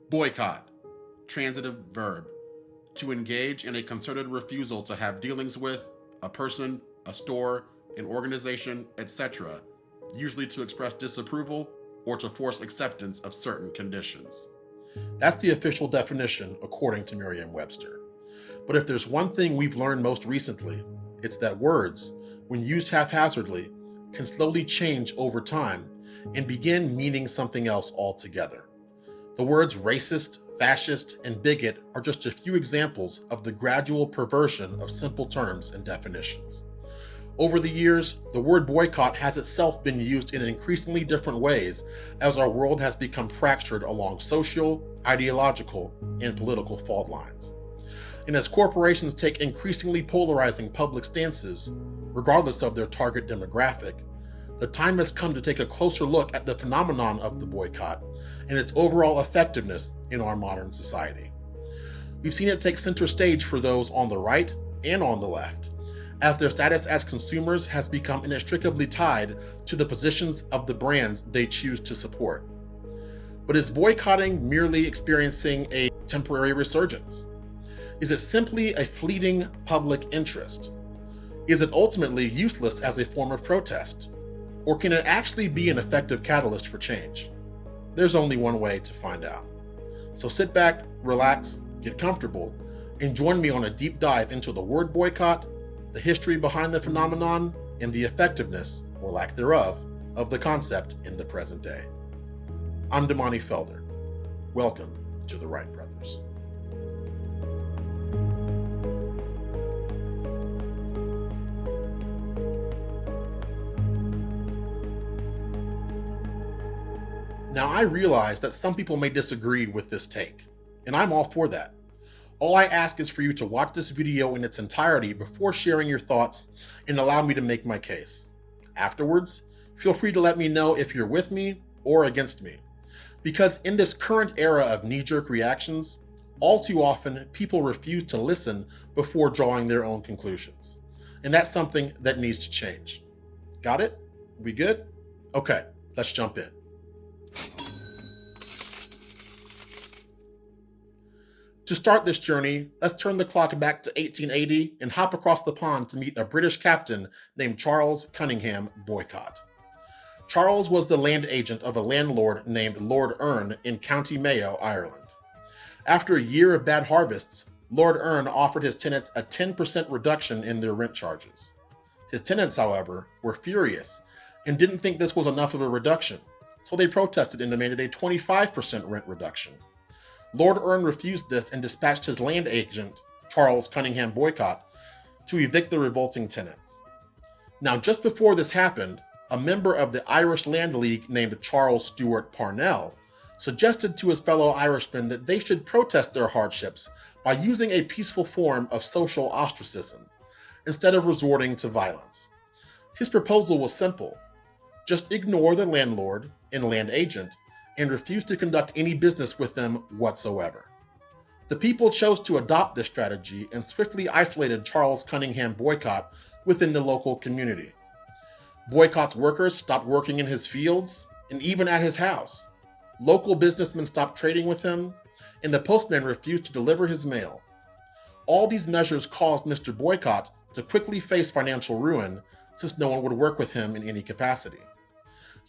Boycott, transitive verb, to engage in a concerted refusal to have dealings with a person, a store, an organization, etc., usually to express disapproval or to force acceptance of certain conditions. That's the official definition according to Merriam-Webster. But if there's one thing we've learned most recently, it's that words, when used haphazardly, can slowly change over time and begin meaning something else altogether. The words racist, fascist, and bigot are just a few examples of the gradual perversion of simple terms and definitions. Over the years, the word boycott has itself been used in increasingly different ways as our world has become fractured along social, ideological, and political fault lines. And as corporations take increasingly polarizing public stances, regardless of their target demographic, the time has come to take a closer look at the phenomenon of the boycott and its overall effectiveness in our modern society. We've seen it take center stage for those on the right and on the left, as their status as consumers has become inextricably tied to the positions of the brands they choose to support. But is boycotting merely experiencing a temporary resurgence? Is it simply a fleeting public interest? Is it ultimately useless as a form of protest? Or can it actually be an effective catalyst for change? There's only one way to find out. So sit back, relax, get comfortable, and join me on a deep dive into the word boycott, the history behind the phenomenon, and the effectiveness, or lack thereof, of the concept in the present day. I'm Damani Felder. Welcome to the Wright Brothers. Now, I realize that some people may disagree with this take, and I'm all for that. All I ask is for you to watch this video in its entirety before sharing your thoughts and allow me to make my case. Afterwards, feel free to let me know if you're with me or against me. Because in this current era of knee-jerk reactions, all too often people refuse to listen before drawing their own conclusions. And that's something that needs to change. Got it? We good? Okay, let's jump in. To start this journey, let's turn the clock back to 1880 and hop across the pond to meet a British captain named Charles Cunningham Boycott. Charles was the land agent of a landlord named Lord Erne in County Mayo, Ireland. After a year of bad harvests, Lord Erne offered his tenants a 10% reduction in their rent charges. His tenants, however, were furious and didn't think this was enough of a reduction, so they protested and demanded a 25% rent reduction. Lord Erne refused this and dispatched his land agent, Charles Cunningham Boycott, to evict the revolting tenants. Now, just before this happened, a member of the Irish Land League named Charles Stewart Parnell suggested to his fellow Irishmen that they should protest their hardships by using a peaceful form of social ostracism, instead of resorting to violence. His proposal was simple: just ignore the landlord and land agent and refuse to conduct any business with them whatsoever. The people chose to adopt this strategy and swiftly isolated Charles Cunningham Boycott within the local community. Boycott's workers stopped working in his fields and even at his house. Local businessmen stopped trading with him, and the postman refused to deliver his mail. All these measures caused Mr. Boycott to quickly face financial ruin, since no one would work with him in any capacity.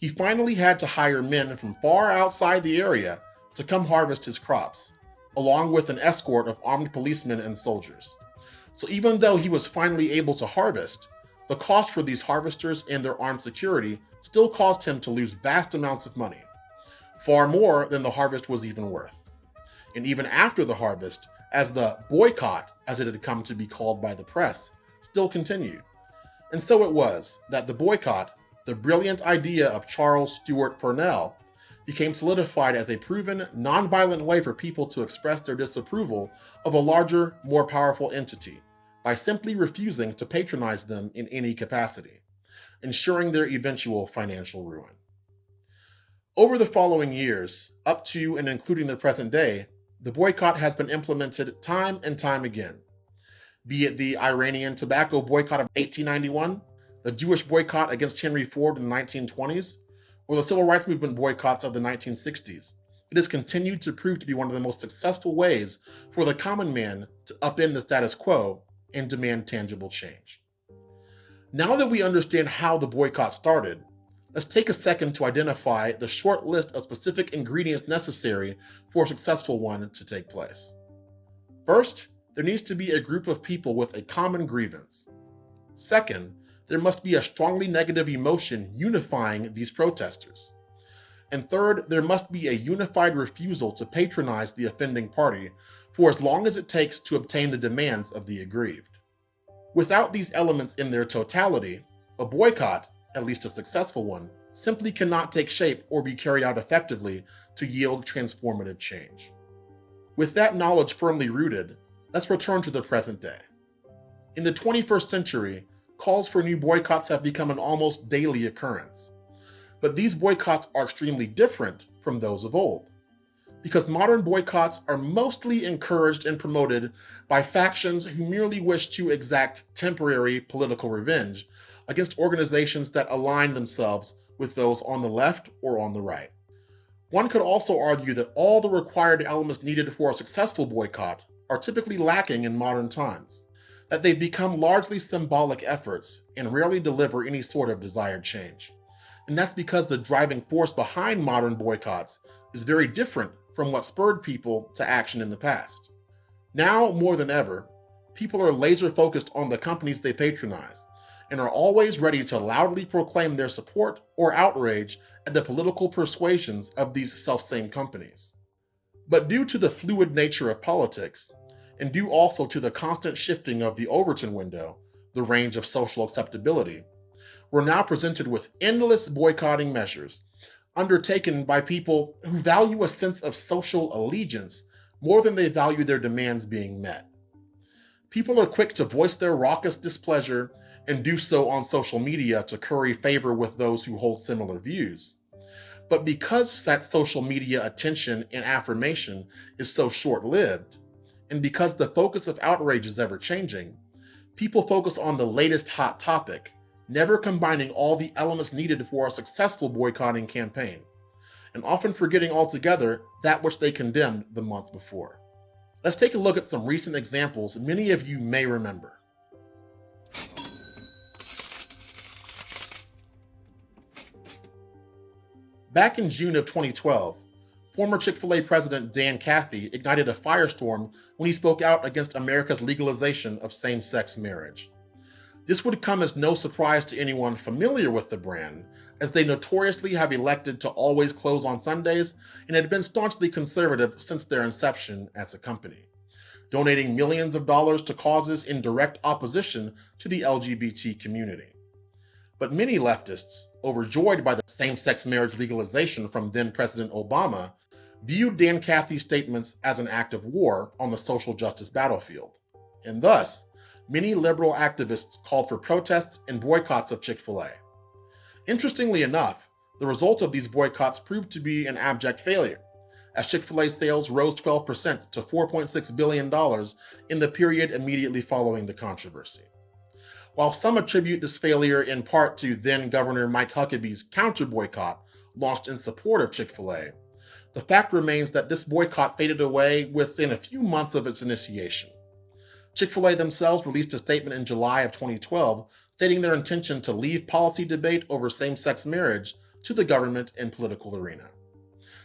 He finally had to hire men from far outside the area to come harvest his crops, along with an escort of armed policemen and soldiers. So even though he was finally able to harvest, the cost for these harvesters and their armed security still caused him to lose vast amounts of money, far more than the harvest was even worth. And even after the harvest, as the boycott, as it had come to be called by the press, still continued. And so it was that the boycott, the brilliant idea of Charles Stewart Parnell, became solidified as a proven, nonviolent way for people to express their disapproval of a larger, more powerful entity by simply refusing to patronize them in any capacity, ensuring their eventual financial ruin. Over the following years, up to and including the present day, the boycott has been implemented time and time again. Be it the Iranian tobacco boycott of 1891, the Jewish boycott against Henry Ford in the 1920s, or the civil rights movement boycotts of the 1960s, it has continued to prove to be one of the most successful ways for the common man to upend the status quo and demand tangible change. Now that we understand how the boycott started, let's take a second to identify the short list of specific ingredients necessary for a successful one to take place. First, there needs to be a group of people with a common grievance. Second, there must be a strongly negative emotion unifying these protesters. And third, there must be a unified refusal to patronize the offending party for as long as it takes to obtain the demands of the aggrieved. Without these elements in their totality, a boycott, at least a successful one, simply cannot take shape or be carried out effectively to yield transformative change. With that knowledge firmly rooted, let's return to the present day. In the 21st century, calls for new boycotts have become an almost daily occurrence. But these boycotts are extremely different from those of old, because modern boycotts are mostly encouraged and promoted by factions who merely wish to exact temporary political revenge against organizations that align themselves with those on the left or on the right. One could also argue that all the required elements needed for a successful boycott are typically lacking in modern times, that they've become largely symbolic efforts and rarely deliver any sort of desired change. And that's because the driving force behind modern boycotts is very different from what spurred people to action in the past. Now, more than ever, people are laser focused on the companies they patronize and are always ready to loudly proclaim their support or outrage at the political persuasions of these selfsame companies. But due to the fluid nature of politics, and due also to the constant shifting of the Overton window, the range of social acceptability, we're now presented with endless boycotting measures undertaken by people who value a sense of social allegiance more than they value their demands being met. People are quick to voice their raucous displeasure and do so on social media to curry favor with those who hold similar views. But because that social media attention and affirmation is so short-lived, and because the focus of outrage is ever-changing, people focus on the latest hot topic, never combining all the elements needed for a successful boycotting campaign, and often forgetting altogether that which they condemned the month before. Let's take a look at some recent examples many of you may remember. Back in June of 2012, former Chick-fil-A President Dan Cathy ignited a firestorm when he spoke out against America's legalization of same-sex marriage. This would come as no surprise to anyone familiar with the brand, as they notoriously have elected to always close on Sundays and had been staunchly conservative since their inception as a company, donating millions of dollars to causes in direct opposition to the LGBT community. But many leftists, overjoyed by the same-sex marriage legalization from then-President Obama, viewed Dan Cathy's statements as an act of war on the social justice battlefield, and thus, many liberal activists called for protests and boycotts of Chick-fil-A. Interestingly enough, the result of these boycotts proved to be an abject failure, as Chick-fil-A sales rose 12% to $4.6 billion in the period immediately following the controversy. While some attribute this failure in part to then-Governor Mike Huckabee's counter-boycott launched in support of Chick-fil-A, the fact remains that this boycott faded away within a few months of its initiation. Chick-fil-A themselves released a statement in July of 2012 stating their intention to leave policy debate over same-sex marriage to the government and political arena.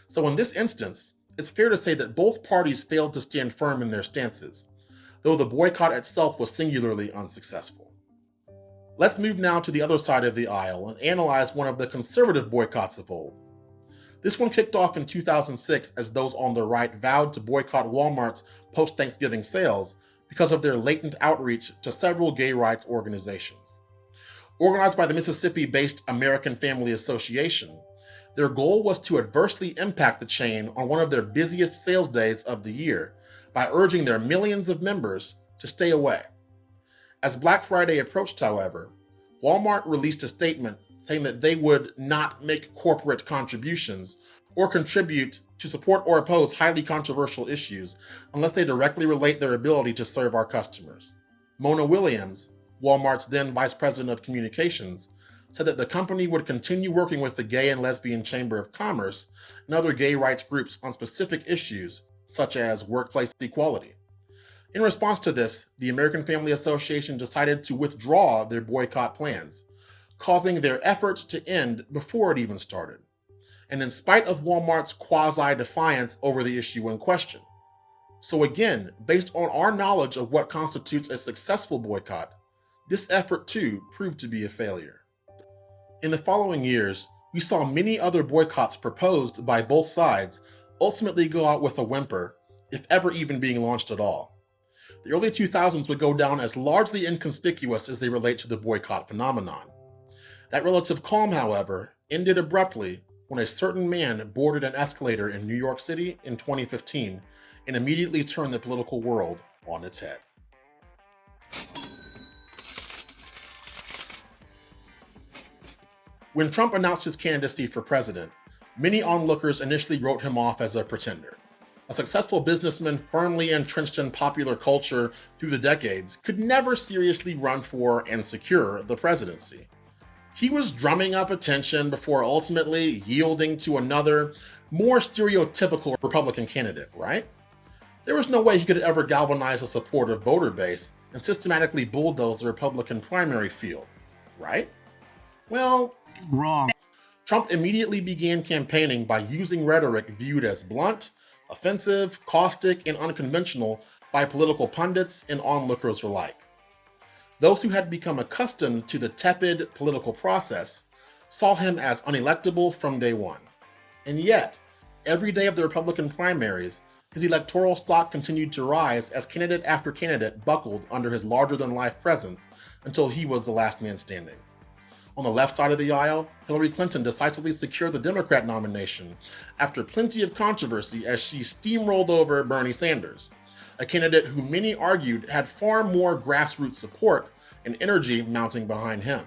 So in this instance, it's fair to say that both parties failed to stand firm in their stances, though the boycott itself was singularly unsuccessful. Let's move now to the other side of the aisle and analyze one of the conservative boycotts of old. This one kicked off in 2006 as those on the right vowed to boycott Walmart's post-Thanksgiving sales because of their latent outreach to several gay rights organizations. Organized by the Mississippi-based American Family Association, their goal was to adversely impact the chain on one of their busiest sales days of the year by urging their millions of members to stay away. As Black Friday approached, however, Walmart released a statement saying that they would not make corporate contributions or contribute to support or oppose highly controversial issues unless they directly relate their ability to serve our customers. Mona Williams, Walmart's then Vice President of Communications, said that the company would continue working with the Gay and Lesbian Chamber of Commerce and other gay rights groups on specific issues, such as workplace equality. In response to this, the American Family Association decided to withdraw their boycott plans, causing their efforts to end before it even started, and in spite of Walmart's quasi-defiance over the issue in question. So again, based on our knowledge of what constitutes a successful boycott, this effort too proved to be a failure. In the following years, we saw many other boycotts proposed by both sides ultimately go out with a whimper, if ever even being launched at all. The early 2000s would go down as largely inconspicuous as they relate to the boycott phenomenon. That relative calm, however, ended abruptly when a certain man boarded an escalator in New York City in 2015 and immediately turned the political world on its head. When Trump announced his candidacy for president, many onlookers initially wrote him off as a pretender. A successful businessman firmly entrenched in popular culture through the decades could never seriously run for and secure the presidency. He was drumming up attention before ultimately yielding to another, more stereotypical Republican candidate, right? There was no way he could ever galvanize a supportive voter base and systematically bulldoze the Republican primary field, right? Well, wrong. Trump immediately began campaigning by using rhetoric viewed as blunt, offensive, caustic, and unconventional by political pundits and onlookers alike. Those who had become accustomed to the tepid political process saw him as unelectable from day one. And yet, every day of the Republican primaries, his electoral stock continued to rise as candidate after candidate buckled under his larger-than-life presence until he was the last man standing. On the left side of the aisle, Hillary Clinton decisively secured the Democrat nomination after plenty of controversy as she steamrolled over Bernie Sanders, a candidate who many argued had far more grassroots support and energy mounting behind him.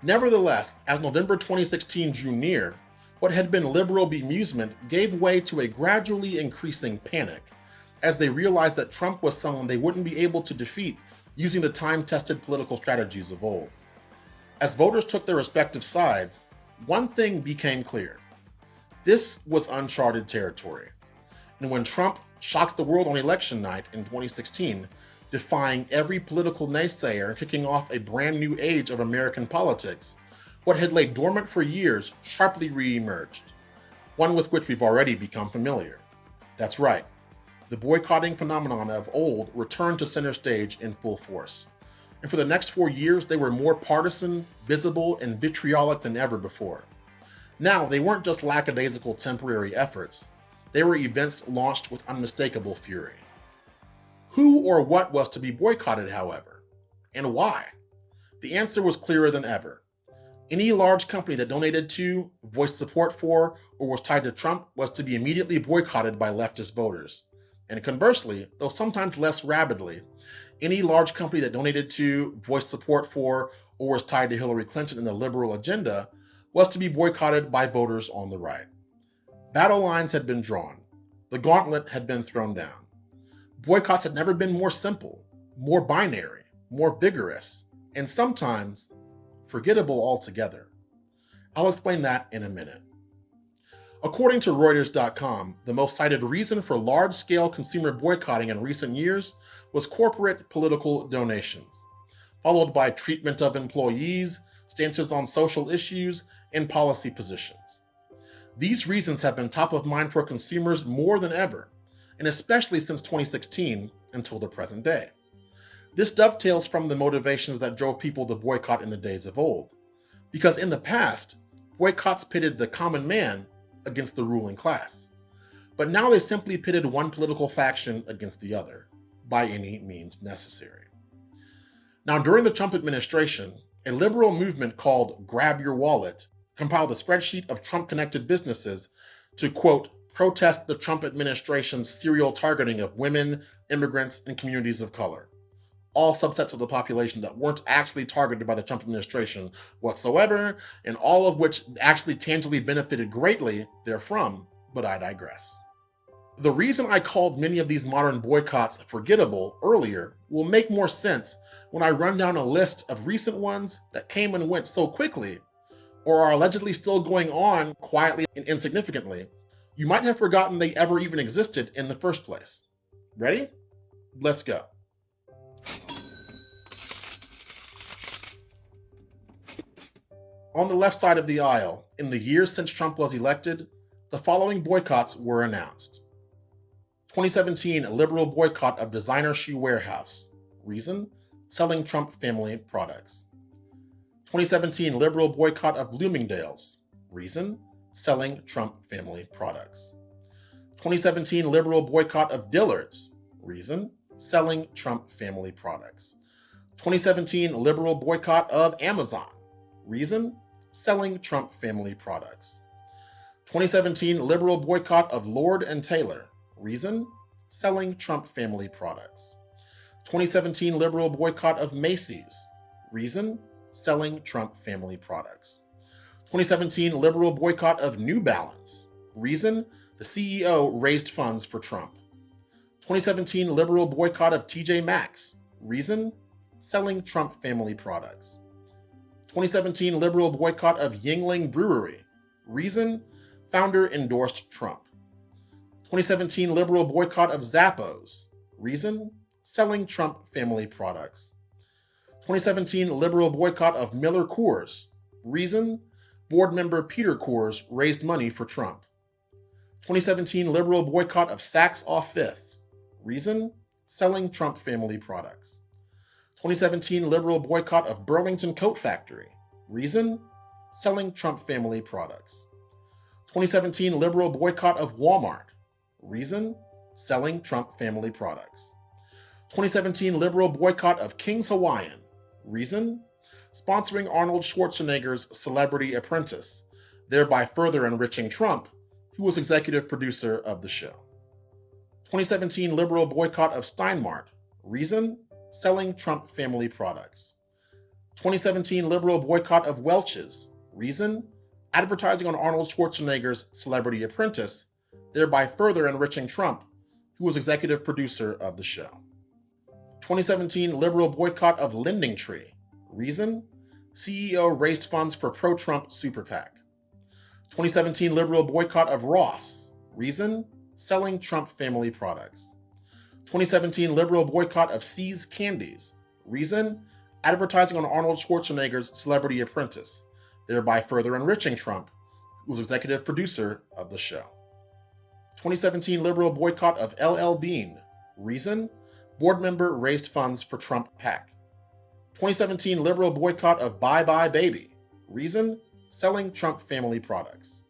Nevertheless, as November 2016 drew near, what had been liberal bemusement gave way to a gradually increasing panic, as they realized that Trump was someone they wouldn't be able to defeat using the time-tested political strategies of old. As voters took their respective sides, one thing became clear. This was uncharted territory. And when Trump shocked the world on election night in 2016, defying every political naysayer and kicking off a brand new age of American politics, what had laid dormant for years sharply re-emerged, one with which we've already become familiar. That's right, the boycotting phenomenon of old returned to center stage in full force. And for the next 4 years, they were more partisan, visible, and vitriolic than ever before. Now, they weren't just lackadaisical temporary efforts. They were events launched with unmistakable fury. Who or what was to be boycotted, however? And why? The answer was clearer than ever. Any large company that donated to, voiced support for, or was tied to Trump was to be immediately boycotted by leftist voters. And conversely, though sometimes less rabidly, any large company that donated to, voiced support for, or was tied to Hillary Clinton and the liberal agenda was to be boycotted by voters on the right. Battle lines had been drawn. The gauntlet had been thrown down. Boycotts had never been more simple, more binary, more vigorous, and sometimes forgettable altogether. I'll explain that in a minute. According to Reuters.com, the most cited reason for large-scale consumer boycotting in recent years was corporate political donations, followed by treatment of employees, stances on social issues, and policy positions. These reasons have been top of mind for consumers more than ever, and especially since 2016 until the present day. This dovetails from the motivations that drove people to boycott in the days of old, because in the past, boycotts pitted the common man against the ruling class. But now they simply pitted one political faction against the other, by any means necessary. Now, during the Trump administration, a liberal movement called Grab Your Wallet compiled a spreadsheet of Trump-connected businesses to, quote, protest the Trump administration's serial targeting of women, immigrants, and communities of color. All subsets of the population that weren't actually targeted by the Trump administration whatsoever, and all of which actually tangibly benefited greatly therefrom, but I digress. The reason I called many of these modern boycotts forgettable earlier will make more sense when I run down a list of recent ones that came and went so quickly, or are allegedly still going on quietly and insignificantly. You might have forgotten they ever even existed in the first place. Ready? Let's go. On the left side of the aisle, in the years since Trump was elected, the following boycotts were announced. 2017 liberal boycott of designer shoe warehouse. Reason? Selling Trump family products. 2017 liberal boycott of Bloomingdale's. Reason? Selling Trump family products. 2017 liberal boycott of Dillard's. Reason? Selling Trump family products. 2017 liberal boycott of Amazon. Reason? Selling Trump family products. 2017 liberal boycott of Lord & Taylor. Reason? Selling Trump family products. 2017 liberal boycott of Macy's. Reason? Selling Trump family products. 2017 liberal boycott of New Balance. Reason? The CEO raised funds for Trump. 2017 liberal boycott of TJ Maxx. Reason? Selling Trump family products. 2017 liberal boycott of Yingling Brewery. Reason? Founder endorsed Trump. 2017 liberal boycott of Zappos. Reason? Selling Trump family products. 2017 liberal boycott of Miller Coors. Reason? Board member Peter Coors raised money for Trump. 2017 liberal boycott of Saks Off Fifth. Reason? Selling Trump family products. 2017 liberal boycott of Burlington Coat Factory. Reason? Selling Trump family products. 2017 liberal boycott of Walmart. Reason? Selling Trump family products. 2017 liberal boycott of King's Hawaiian. Reason? Sponsoring Arnold Schwarzenegger's Celebrity Apprentice, thereby further enriching Trump, who was executive producer of the show. 2017 liberal boycott of Steinmart. Reason? Selling Trump family products. 2017 liberal boycott of Welch's. Reason? Advertising on Arnold Schwarzenegger's Celebrity Apprentice, thereby further enriching Trump, who was executive producer of the show. 2017 liberal boycott of Lending Tree. Reason? CEO raised funds for pro-Trump super PAC. 2017 liberal boycott of Ross. Reason? Selling Trump family products. 2017 liberal boycott of See's Candies. Reason? Advertising on Arnold Schwarzenegger's Celebrity Apprentice, thereby further enriching Trump, who was executive producer of the show. 2017 liberal boycott of LL Bean. Reason? Board member raised funds for Trump PAC. 2017 liberal boycott of Bye Bye Baby. Reason? Selling Trump family products.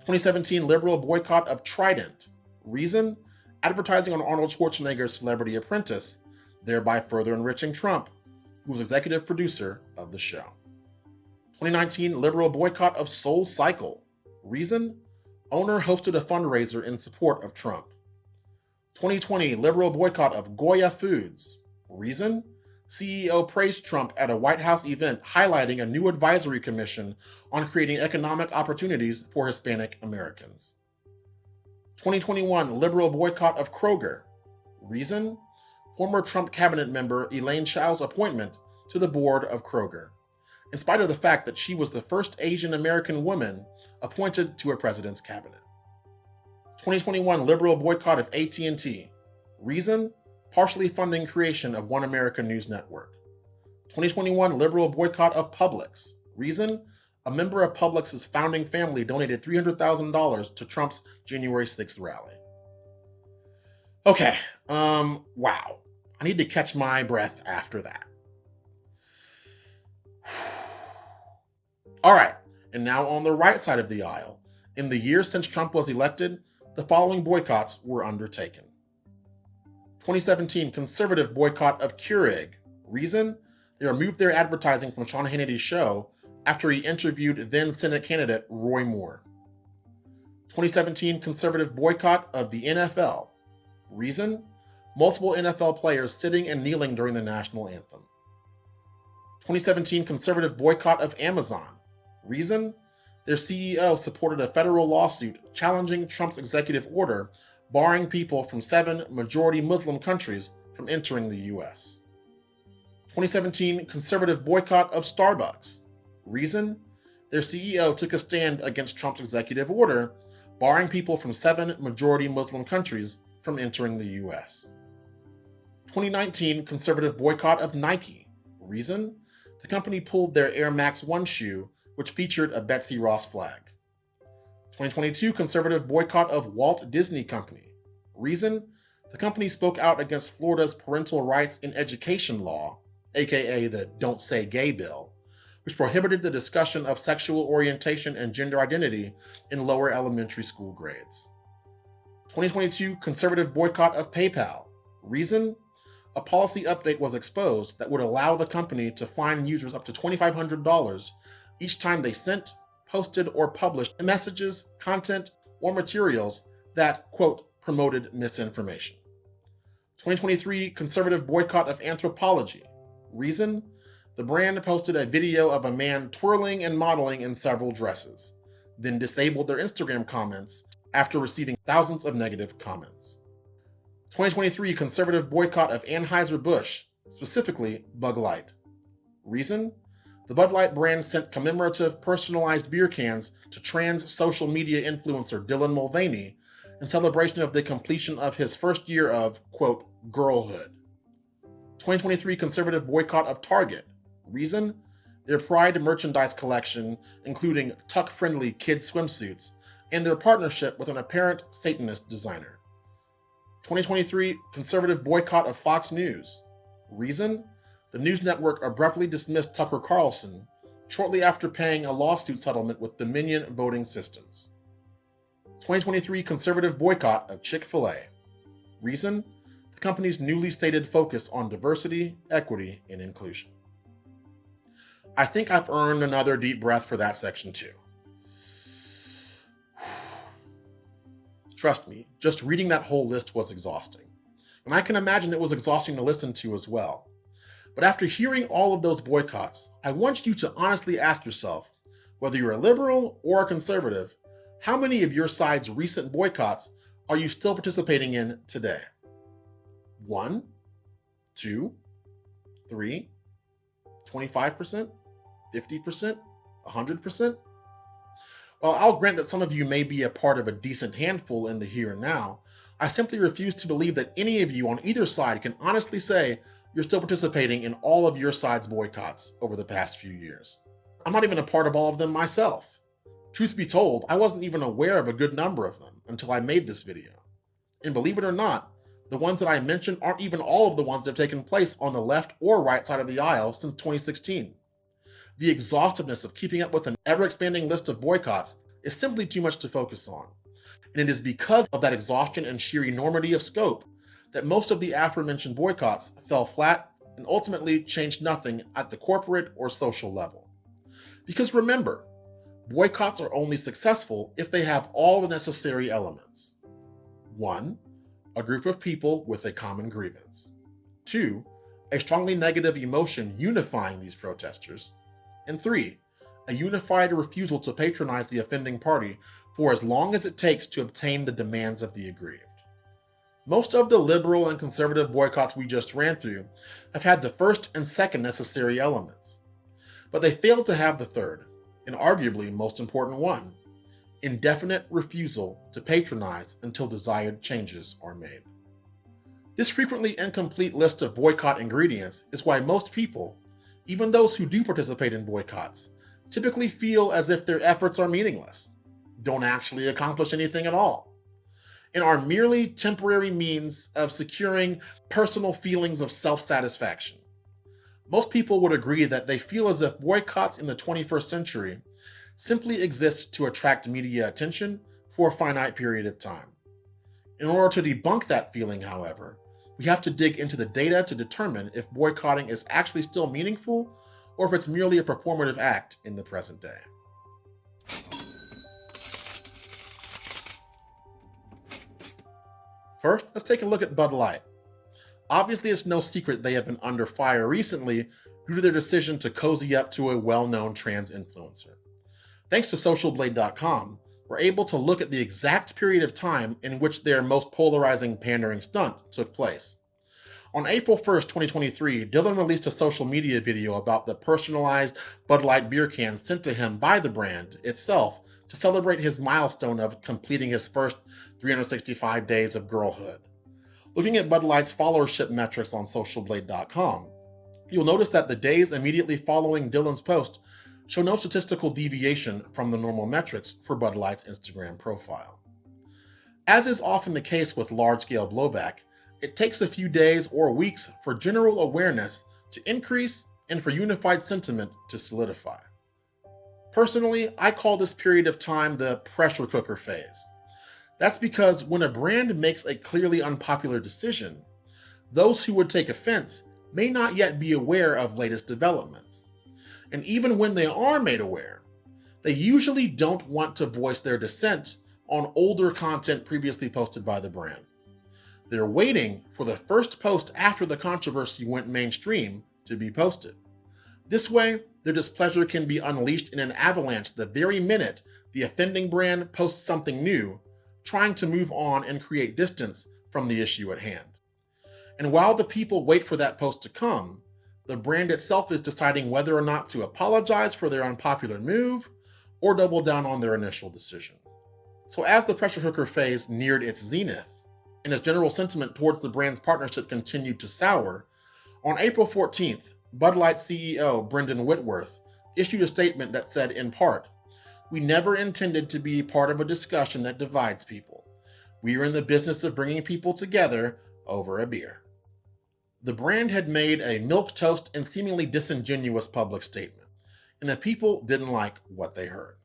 2017 liberal boycott of Trident. Reason? Advertising on Arnold Schwarzenegger's Celebrity Apprentice, thereby further enriching Trump, who was executive producer of the show. 2019 liberal boycott of Soul Cycle. Reason? Owner hosted a fundraiser in support of Trump. 2020 liberal boycott of Goya Foods. Reason? CEO praised Trump at a White House event highlighting a new advisory commission on creating economic opportunities for Hispanic Americans. 2021 liberal boycott of Kroger. Reason? Former Trump cabinet member Elaine Chao's appointment to the board of Kroger, in spite of the fact that she was the first Asian American woman appointed to a president's cabinet. 2021 liberal boycott of AT&T. Reason? Partially funding creation of One America News Network. 2021 liberal boycott of Publix. Reason? A member of Publix's founding family donated $300,000 to Trump's January 6th rally. Okay, wow. I need to catch my breath after that. All right, and now on the right side of the aisle, in the years since Trump was elected, the following boycotts were undertaken. 2017 conservative boycott of Keurig. Reason? They removed their advertising from Sean Hannity's show after he interviewed then Senate candidate Roy Moore. 2017 conservative boycott of the NFL. Reason? Multiple NFL players sitting and kneeling during the national anthem. 2017 conservative boycott of Amazon. Reason? Their CEO supported a federal lawsuit challenging Trump's executive order barring people from 7 majority Muslim countries from entering the US. 2017 conservative boycott of Starbucks. Reason? Their CEO took a stand against Trump's executive order, barring people from 7 majority Muslim countries from entering the US. 2019 conservative boycott of Nike. Reason? The company pulled their Air Max 1 shoe, which featured a Betsy Ross flag. 2022 conservative boycott of Walt Disney Company. Reason? The company spoke out against Florida's parental rights in education law, aka the Don't Say Gay bill, which prohibited the discussion of sexual orientation and gender identity in lower elementary school grades. 2022 conservative boycott of PayPal. Reason? A policy update was exposed that would allow the company to fine users up to $2,500 each time they sent, posted, or published messages, content, or materials that, quote, promoted misinformation. 2023 conservative boycott of Anthropology. Reason? The brand posted a video of a man twirling and modeling in several dresses, then disabled their Instagram comments after receiving thousands of negative comments. 2023 conservative boycott of Anheuser-Busch, specifically Bud Light. Reason? The Bud Light brand sent commemorative personalized beer cans to trans social media influencer Dylan Mulvaney in celebration of the completion of his first year of, quote, girlhood. 2023 conservative boycott of Target. Reason? Their Pride merchandise collection, including tuck-friendly kid swimsuits, and their partnership with an apparent Satanist designer. 2023 conservative boycott of Fox News. Reason? The news network abruptly dismissed Tucker Carlson shortly after paying a lawsuit settlement with Dominion Voting Systems. 2023 conservative boycott of Chick-fil-A. Reason? The company's newly stated focus on diversity, equity, and inclusion. I think I've earned another deep breath for that section too. Trust me, just reading that whole list was exhausting. And I can imagine it was exhausting to listen to as well. But after hearing all of those boycotts, I want you to honestly ask yourself, whether you're a liberal or a conservative, how many of your side's recent boycotts are you still participating in today? 1, 2, 3, 25%, 50%, 100%? While I'll grant that some of you may be a part of a decent handful in the here and now, I simply refuse to believe that any of you on either side can honestly say you're still participating in all of your side's boycotts over the past few years. I'm not even a part of all of them myself. Truth be told, I wasn't even aware of a good number of them until I made this video. And believe it or not, the ones that I mentioned aren't even all of the ones that have taken place on the left or right side of the aisle since 2016. The exhaustiveness of keeping up with an ever-expanding list of boycotts is simply too much to focus on. And it is because of that exhaustion and sheer enormity of scope that most of the aforementioned boycotts fell flat and ultimately changed nothing at the corporate or social level. Because remember, boycotts are only successful if they have all the necessary elements. 1, a group of people with a common grievance. 2, a strongly negative emotion unifying these protesters. And 3, a unified refusal to patronize the offending party for as long as it takes to obtain the demands of the aggrieved. Most of the liberal and conservative boycotts we just ran through have had the first and second necessary elements, but they failed to have the third, and arguably most important one: indefinite refusal to patronize until desired changes are made. This frequently incomplete list of boycott ingredients is why most people, even those who do participate in boycotts, typically feel as if their efforts are meaningless, don't actually accomplish anything at all, and are merely temporary means of securing personal feelings of self-satisfaction. Most people would agree that they feel as if boycotts in the 21st century simply exist to attract media attention for a finite period of time. In order to debunk that feeling, however, we have to dig into the data to determine if boycotting is actually still meaningful or if it's merely a performative act in the present day. First, let's take a look at Bud Light. Obviously, it's no secret they have been under fire recently due to their decision to cozy up to a well-known trans influencer. Thanks to socialblade.com, were able to look at the exact period of time in which their most polarizing pandering stunt took place. On April 1st, 2023, Dylan released a social media video about the personalized Bud Light beer can sent to him by the brand itself to celebrate his milestone of completing his first 365 days of girlhood. Looking at Bud Light's followership metrics on socialblade.com, you'll notice that the days immediately following Dylan's post show no statistical deviation from the normal metrics for Bud Light's Instagram profile. As is often the case with large-scale blowback, it takes a few days or weeks for general awareness to increase and for unified sentiment to solidify. Personally, I call this period of time the pressure cooker phase. That's because when a brand makes a clearly unpopular decision, those who would take offense may not yet be aware of latest developments. And even when they are made aware, they usually don't want to voice their dissent on older content previously posted by the brand. They're waiting for the first post after the controversy went mainstream to be posted. This way, their displeasure can be unleashed in an avalanche the very minute the offending brand posts something new, trying to move on and create distance from the issue at hand. And while the people wait for that post to come, the brand itself is deciding whether or not to apologize for their unpopular move or double down on their initial decision. So as the pressure cooker phase neared its zenith, and as general sentiment towards the brand's partnership continued to sour, on April 14th, Bud Light CEO Brendan Whitworth issued a statement that said, in part, "We never intended to be part of a discussion that divides people. We are in the business of bringing people together over a beer." The brand had made a milquetoast and seemingly disingenuous public statement, and the people didn't like what they heard.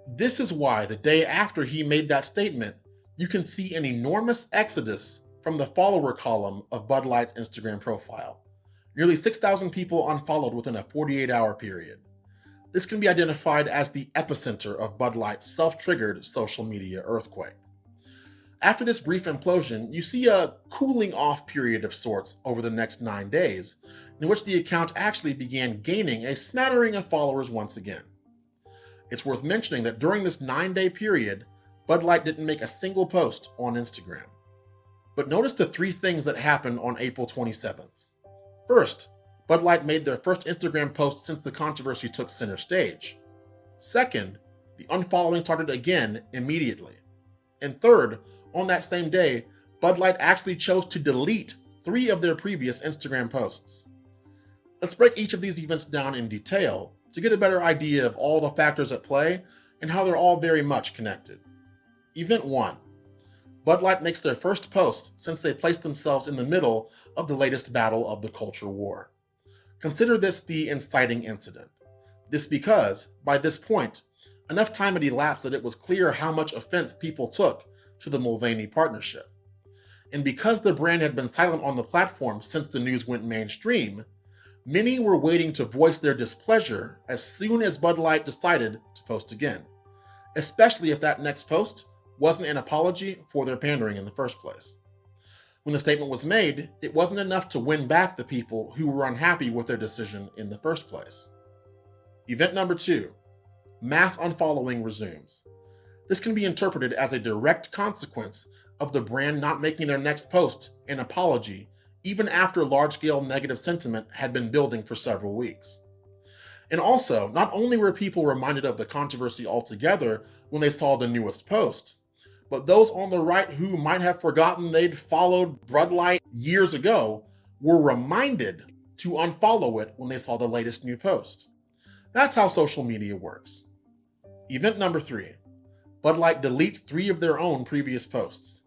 This is why the day after he made that statement, you can see an enormous exodus from the follower column of Bud Light's Instagram profile. Nearly 6,000 people unfollowed within a 48-hour period. This can be identified as the epicenter of Bud Light's self-triggered social media earthquake. After this brief implosion, you see a cooling off period of sorts over the next 9 days, in which the account actually began gaining a smattering of followers once again. It's worth mentioning that during this 9-day period, Bud Light didn't make a single post on Instagram. But notice the 3 things that happened on April 27th. First, Bud Light made their first Instagram post since the controversy took center stage. Second, the unfollowing started again immediately. And third, on that same day, Bud Light actually chose to delete 3 of their previous Instagram posts. Let's break each of these events down in detail to get a better idea of all the factors at play and how they're all very much connected. Event 1. Bud Light makes their first post since they placed themselves in the middle of the latest battle of the culture war. Consider this the inciting incident. This because, by this point, enough time had elapsed that it was clear how much offense people took to the Mulvaney partnership. And because the brand had been silent on the platform since the news went mainstream, many were waiting to voice their displeasure as soon as Bud Light decided to post again, especially if that next post wasn't an apology for their pandering in the first place. When the statement was made, it wasn't enough to win back the people who were unhappy with their decision in the first place. Event number 2, mass unfollowing resumes. This can be interpreted as a direct consequence of the brand not making their next post an apology even after large-scale negative sentiment had been building for several weeks. And also, not only were people reminded of the controversy altogether when they saw the newest post, but those on the right who might have forgotten they'd followed Bud Light years ago were reminded to unfollow it when they saw the latest new post. That's how social media works. Event number 3. Bud Light deletes 3 of their own previous posts.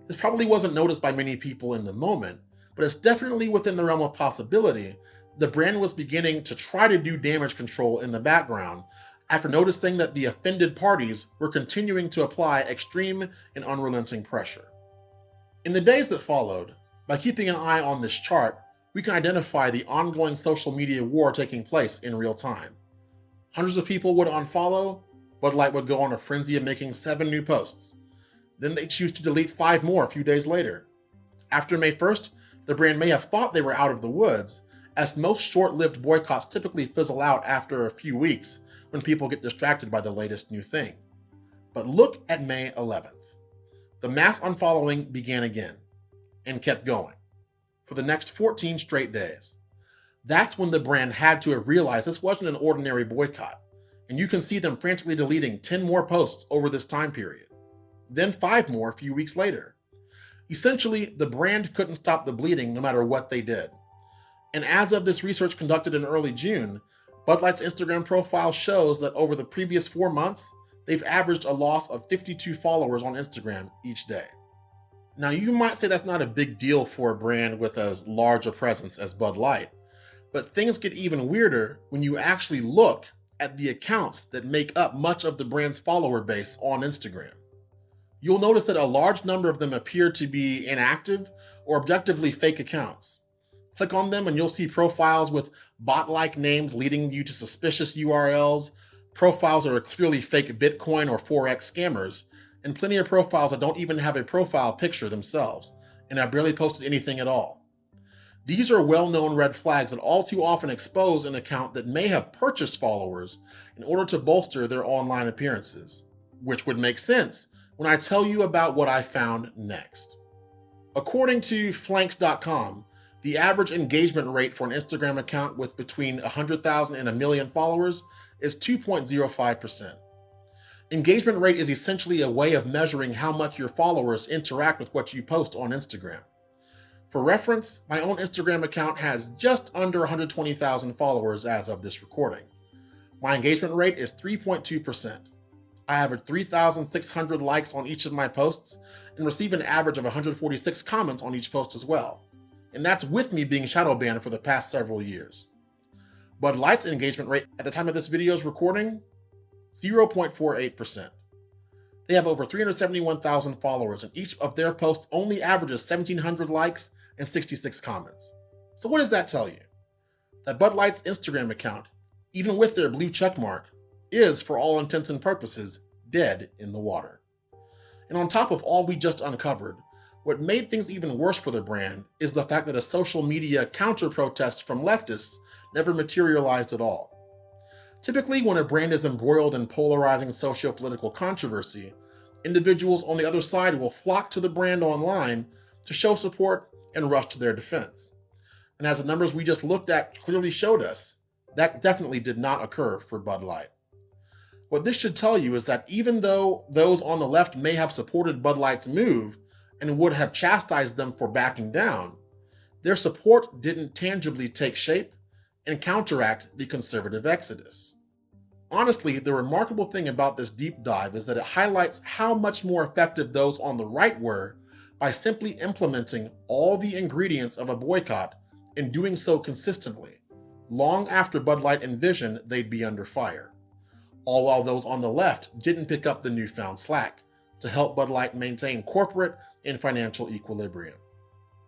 This probably wasn't noticed by many people in the moment, but it's definitely within the realm of possibility. The brand was beginning to try to do damage control in the background after noticing that the offended parties were continuing to apply extreme and unrelenting pressure. In the days that followed, by keeping an eye on this chart, we can identify the ongoing social media war taking place in real time. Hundreds of people would unfollow, Bud Light would go on a frenzy of making 7 new posts. Then they choose to delete 5 more a few days later. After May 1st, the brand may have thought they were out of the woods, as most short-lived boycotts typically fizzle out after a few weeks when people get distracted by the latest new thing. But look at May 11th. The mass unfollowing began again and kept going for the next 14 straight days. That's when the brand had to have realized this wasn't an ordinary boycott, and you can see them frantically deleting 10 more posts over this time period, then 5 more a few weeks later. Essentially, the brand couldn't stop the bleeding no matter what they did. And as of this research conducted in early June, Bud Light's Instagram profile shows that over the previous 4 months, they've averaged a loss of 52 followers on Instagram each day. Now, you might say that's not a big deal for a brand with as large a presence as Bud Light, but things get even weirder when you actually look at the accounts that make up much of the brand's follower base on Instagram. You'll notice that a large number of them appear to be inactive or objectively fake accounts. Click on them and you'll see profiles with bot-like names leading you to suspicious URLs, profiles that are clearly fake Bitcoin or Forex scammers, and plenty of profiles that don't even have a profile picture themselves, and have barely posted anything at all. These are well-known red flags that all too often expose an account that may have purchased followers in order to bolster their online appearances, which would make sense when I tell you about what I found next. According to flanks.com, the average engagement rate for an Instagram account with between 100,000 and 1 million followers is 2.05%. Engagement rate is essentially a way of measuring how much your followers interact with what you post on Instagram. For reference, my own Instagram account has just under 120,000 followers as of this recording. My engagement rate is 3.2%. I average 3,600 likes on each of my posts and receive an average of 146 comments on each post as well. And that's with me being shadow banned for the past several years. Bud Light's engagement rate at the time of this video's recording, 0.48%. They have over 371,000 followers, and each of their posts only averages 1,700 likes and 66 comments. So what does that tell you? That Bud Light's Instagram account, even with their blue check mark, is, for all intents and purposes, dead in the water. And on top of all we just uncovered, what made things even worse for the brand is the fact that a social media counter-protest from leftists never materialized at all. Typically, when a brand is embroiled in polarizing socio-political controversy, individuals on the other side will flock to the brand online to show support and rush to their defense. And as the numbers we just looked at clearly showed us, that definitely did not occur for Bud Light. What this should tell you is that even though those on the left may have supported Bud Light's move and would have chastised them for backing down, their support didn't tangibly take shape and counteract the conservative exodus. Honestly, the remarkable thing about this deep dive is that it highlights how much more effective those on the right were by simply implementing all the ingredients of a boycott and doing so consistently, long after Bud Light envisioned they'd be under fire. All while those on the left didn't pick up the newfound slack to help Bud Light maintain corporate and financial equilibrium.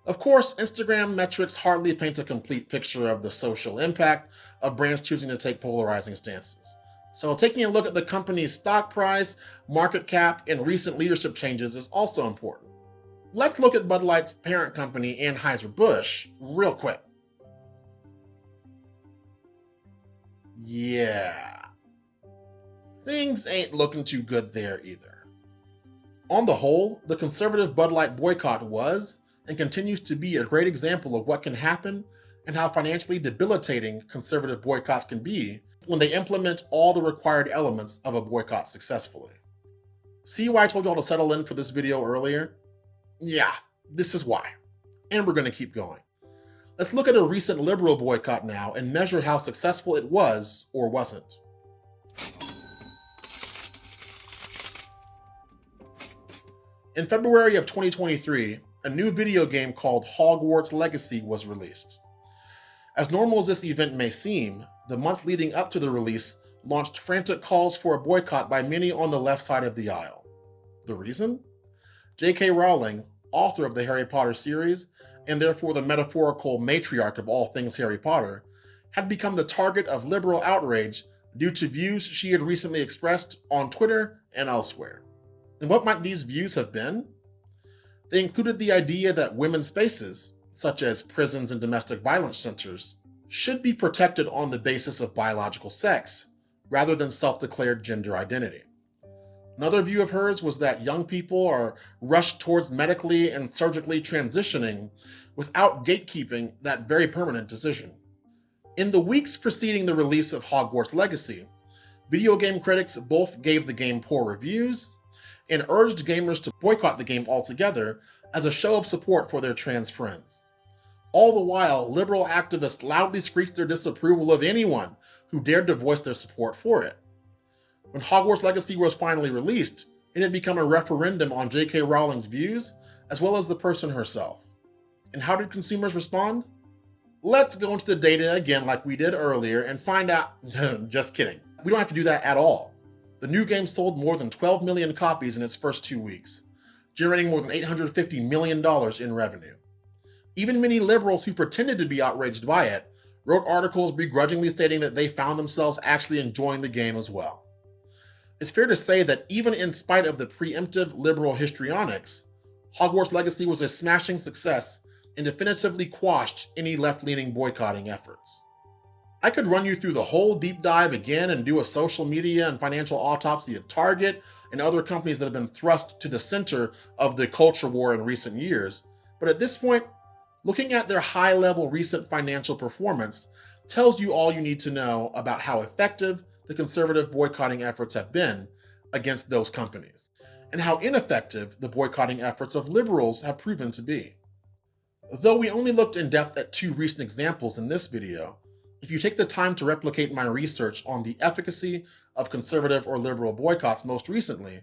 Of course, Instagram metrics hardly paint a complete picture of the social impact of brands choosing to take polarizing stances. So taking a look at the company's stock price, market cap, and recent leadership changes is also important. Let's look at Bud Light's parent company, Anheuser-Busch, real quick. Yeah, things ain't looking too good there either. On the whole, the conservative Bud Light boycott was, and continues to be, a great example of what can happen and how financially debilitating conservative boycotts can be when they implement all the required elements of a boycott successfully. See why I told y'all to settle in for this video earlier? Yeah, this is why. And we're going to keep going. Let's look at a recent liberal boycott now and measure how successful it was or wasn't. In February of 2023, a new video game called Hogwarts Legacy was released. As normal as this event may seem, the months leading up to the release launched frantic calls for a boycott by many on the left side of the aisle. The reason? J.K. Rowling, author of the Harry Potter series, and therefore the metaphorical matriarch of all things Harry Potter, had become the target of liberal outrage due to views she had recently expressed on Twitter and elsewhere. And what might these views have been? They included the idea that women's spaces, such as prisons and domestic violence centers, should be protected on the basis of biological sex, rather than self-declared gender identity. Another view of hers was that young people are rushed towards medically and surgically transitioning without gatekeeping that very permanent decision. In the weeks preceding the release of Hogwarts Legacy, video game critics both gave the game poor reviews and urged gamers to boycott the game altogether as a show of support for their trans friends. All the while, liberal activists loudly screeched their disapproval of anyone who dared to voice their support for it. When Hogwarts Legacy was finally released, it had become a referendum on J.K. Rowling's views, as well as the person herself. And how did consumers respond? Let's go into the data again like we did earlier and find out. Just kidding. We don't have to do that at all. The new game sold more than 12 million copies in its first 2 weeks, generating more than $850 million in revenue. Even many liberals who pretended to be outraged by it wrote articles begrudgingly stating that they found themselves actually enjoying the game as well. It's fair to say that even in spite of the preemptive liberal histrionics, Hogwarts Legacy was a smashing success and definitively quashed any left-leaning boycotting efforts. I could run you through the whole deep dive again and do a social media and financial autopsy of Target and other companies that have been thrust to the center of the culture war in recent years, but at this point, looking at their high-level recent financial performance tells you all you need to know about how effective the conservative boycotting efforts have been against those companies, and how ineffective the boycotting efforts of liberals have proven to be. Though we only looked in depth at 2 recent examples in this video, if you take the time to replicate my research on the efficacy of conservative or liberal boycotts most recently,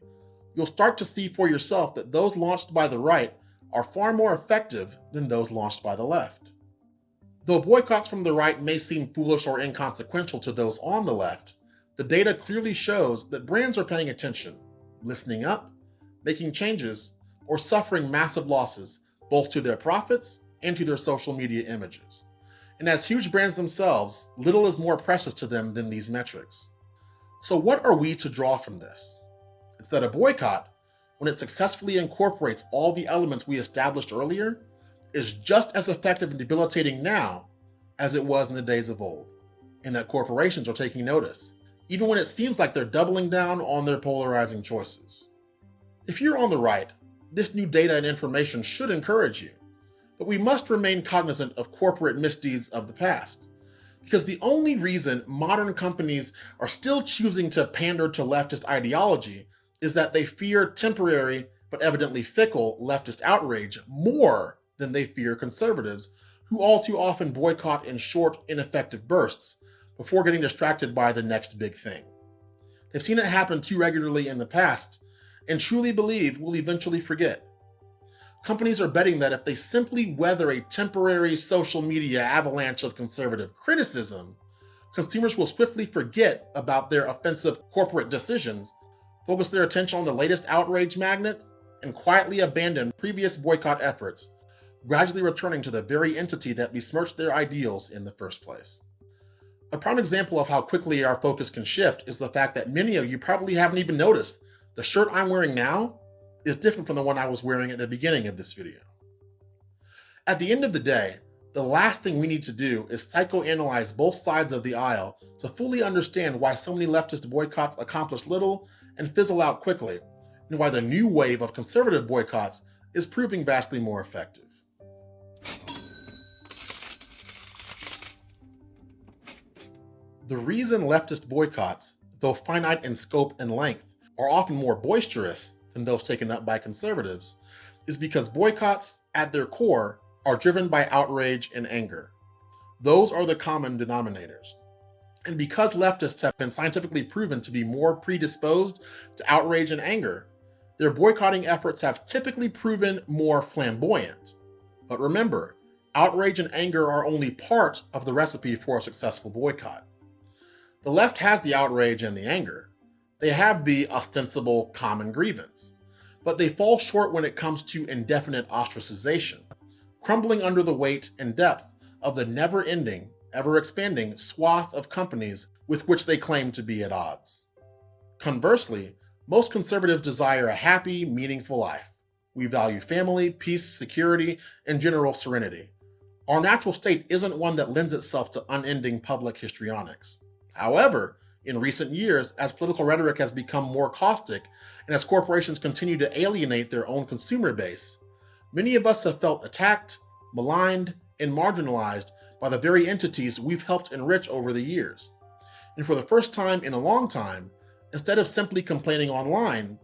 you'll start to see for yourself that those launched by the right are far more effective than those launched by the left. Though boycotts from the right may seem foolish or inconsequential to those on the left, the data clearly shows that brands are paying attention, listening up, making changes, or suffering massive losses both to their profits and to their social media images. And as huge brands themselves, little is more precious to them than these metrics. So what are we to draw from this? It's that a boycott, when it successfully incorporates all the elements we established earlier, is just as effective and debilitating now as it was in the days of old, and that corporations are taking notice, even when it seems like they're doubling down on their polarizing choices. If you're on the right, this new data and information should encourage you, but we must remain cognizant of corporate misdeeds of the past, because the only reason modern companies are still choosing to pander to leftist ideology is that they fear temporary but evidently fickle leftist outrage more than they fear conservatives, who all too often boycott in short, ineffective bursts before getting distracted by the next big thing. They've seen it happen too regularly in the past and truly believe we'll eventually forget. Companies are betting that if they simply weather a temporary social media avalanche of conservative criticism, consumers will swiftly forget about their offensive corporate decisions, focus their attention on the latest outrage magnet, and quietly abandon previous boycott efforts, gradually returning to the very entity that besmirched their ideals in the first place. A prime example of how quickly our focus can shift is the fact that many of you probably haven't even noticed the shirt I'm wearing now is different from the one I was wearing at the beginning of this video. At the end of the day, the last thing we need to do is psychoanalyze both sides of the aisle to fully understand why so many leftist boycotts accomplish little and fizzle out quickly, and why the new wave of conservative boycotts is proving vastly more effective. The reason leftist boycotts, though finite in scope and length, are often more boisterous than those taken up by conservatives is because boycotts, at their core, are driven by outrage and anger. Those are the common denominators. And because leftists have been scientifically proven to be more predisposed to outrage and anger, their boycotting efforts have typically proven more flamboyant. But remember, outrage and anger are only part of the recipe for a successful boycott. The left has the outrage and the anger. They have the ostensible common grievance, but they fall short when it comes to indefinite ostracization, crumbling under the weight and depth of the never-ending, ever-expanding swath of companies with which they claim to be at odds. Conversely, most conservatives desire a happy, meaningful life. We value family, peace, security, and general serenity. Our natural state isn't one that lends itself to unending public histrionics. However, In recent years, as political rhetoric has become more caustic and as corporations continue to alienate their own consumer base, many of us have felt attacked, maligned, and marginalized by the very entities we've helped enrich over the years. And for the first time in a long time, instead of simply complaining online,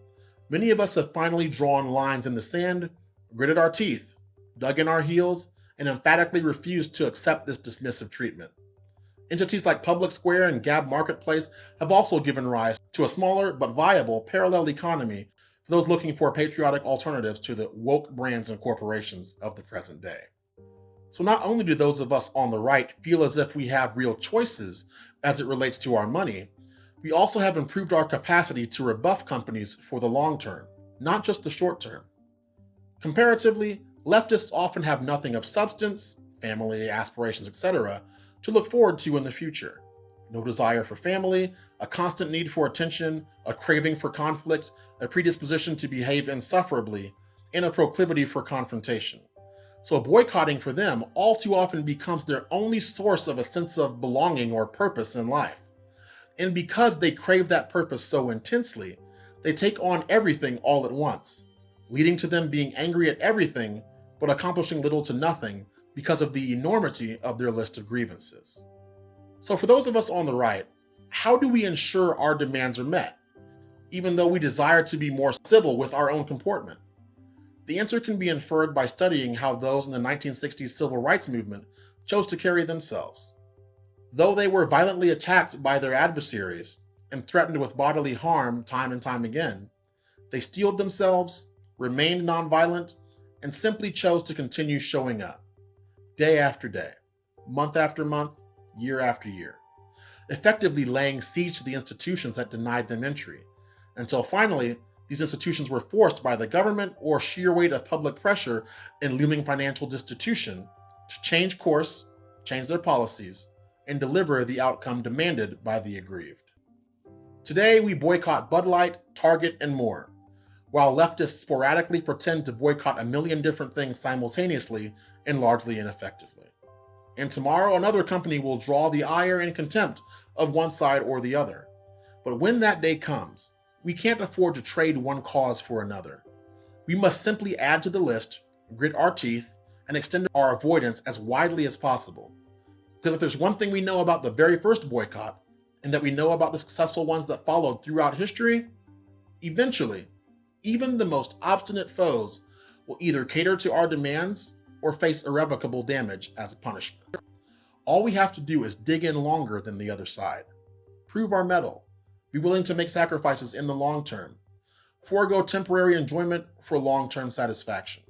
many of us have finally drawn lines in the sand, gritted our teeth, dug in our heels, and emphatically refused to accept this dismissive treatment. Entities like Public Square and Gab Marketplace have also given rise to a smaller but viable parallel economy for those looking for patriotic alternatives to the woke brands and corporations of the present day. So not only do those of us on the right feel as if we have real choices as it relates to our money, we also have improved our capacity to rebuff companies for the long term, not just the short term. Comparatively, leftists often have nothing of substance, family, aspirations, etc., to look forward to in the future. No desire for family, a constant need for attention, a craving for conflict, a predisposition to behave insufferably, and a proclivity for confrontation. So boycotting for them all too often becomes their only source of a sense of belonging or purpose in life. And because they crave that purpose so intensely, they take on everything all at once, leading to them being angry at everything but accomplishing little to nothing because of the enormity of their list of grievances. So for those of us on the right, how do we ensure our demands are met, even though we desire to be more civil with our own comportment? The answer can be inferred by studying how those in the 1960s civil rights movement chose to carry themselves. Though they were violently attacked by their adversaries and threatened with bodily harm time and time again, they steeled themselves, remained nonviolent, and simply chose to continue showing up, day after day, month after month, year after year, effectively laying siege to the institutions that denied them entry, until finally these institutions were forced by the government or sheer weight of public pressure and looming financial destitution to change course, change their policies, and deliver the outcome demanded by the aggrieved. Today, we boycott Bud Light, Target, and more, while leftists sporadically pretend to boycott a million different things simultaneously and largely ineffectively. And tomorrow, another company will draw the ire and contempt of one side or the other. But when that day comes, we can't afford to trade one cause for another. We must simply add to the list, grit our teeth, and extend our avoidance as widely as possible. Because if there's one thing we know about the very first boycott, and that we know about the successful ones that followed throughout history, eventually, even the most obstinate foes will either cater to our demands or face irrevocable damage as a punishment. All we have to do is dig in longer than the other side, prove our mettle, be willing to make sacrifices in the long term, forego temporary enjoyment for long-term satisfaction,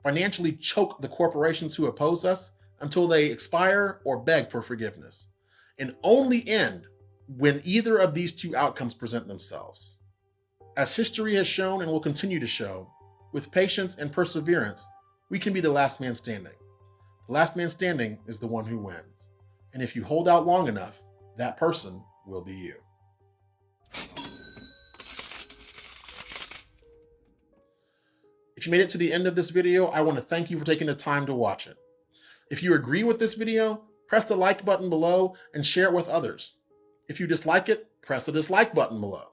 financially choke the corporations who oppose us until they expire or beg for forgiveness, and only end when either of these two outcomes present themselves. As history has shown and will continue to show, with patience and perseverance, we can be the last man standing. The last man standing is the one who wins. And if you hold out long enough, that person will be you. If you made it to the end of this video, I want to thank you for taking the time to watch it. If you agree with this video, press the like button below and share it with others. If you dislike it, press the dislike button below.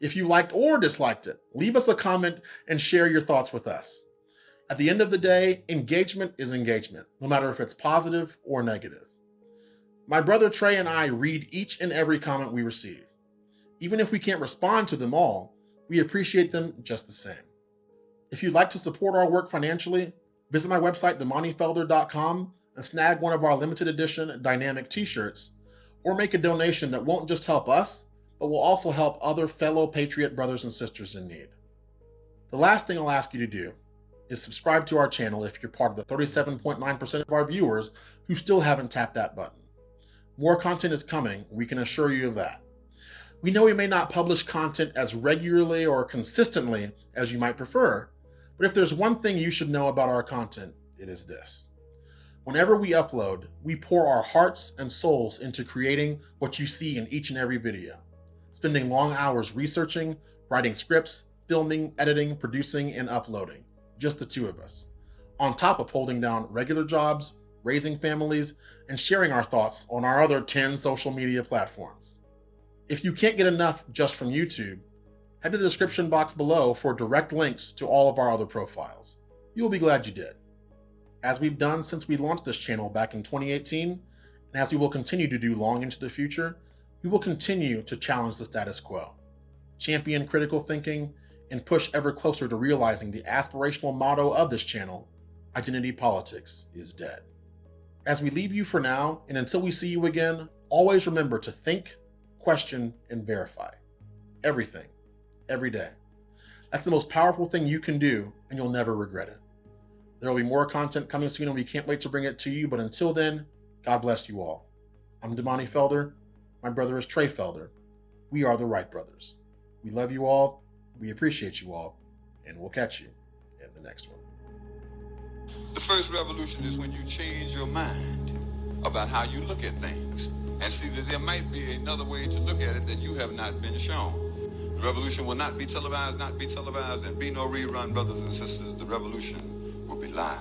If you liked or disliked it, leave us a comment and share your thoughts with us. At the end of the day, engagement is engagement, no matter if it's positive or negative. My brother Trey and I read each and every comment we receive. Even if we can't respond to them all, we appreciate them just the same. If you'd like to support our work financially, visit my website, damanifelder.com, and snag one of our limited edition dynamic t-shirts, or make a donation that won't just help us, but will also help other fellow Patriot brothers and sisters in need. The last thing I'll ask you to do is subscribe to our channel if you're part of the 37.9% of our viewers who still haven't tapped that button. More content is coming, we can assure you of that. We know we may not publish content as regularly or consistently as you might prefer, but if there's one thing you should know about our content, it is this. Whenever we upload, we pour our hearts and souls into creating what you see in each and every video, spending long hours researching, writing scripts, filming, editing, producing, and uploading, just the two of us, on top of holding down regular jobs, raising families, and sharing our thoughts on our other 10 social media platforms. If you can't get enough just from YouTube, head to the description box below for direct links to all of our other profiles. You will be glad you did. As we've done since we launched this channel back in 2018, and as we will continue to do long into the future, we will continue to challenge the status quo, champion critical thinking, and push ever closer to realizing the aspirational motto of this channel, identity politics is dead. As we leave you for now, and until we see you again, always remember to think, question, and verify. Everything, every day. That's the most powerful thing you can do, and you'll never regret it. There will be more content coming soon, and we can't wait to bring it to you, but until then, God bless you all. I'm Damani Felder. My brother is Trey Felder. We are the Wright Brothers. We love you all, we appreciate you all, and we'll catch you in the next one. The first revolution is when you change your mind about how you look at things and see that there might be another way to look at it that you have not been shown. The revolution will not be televised, and be no rerun, brothers and sisters. The revolution will be live.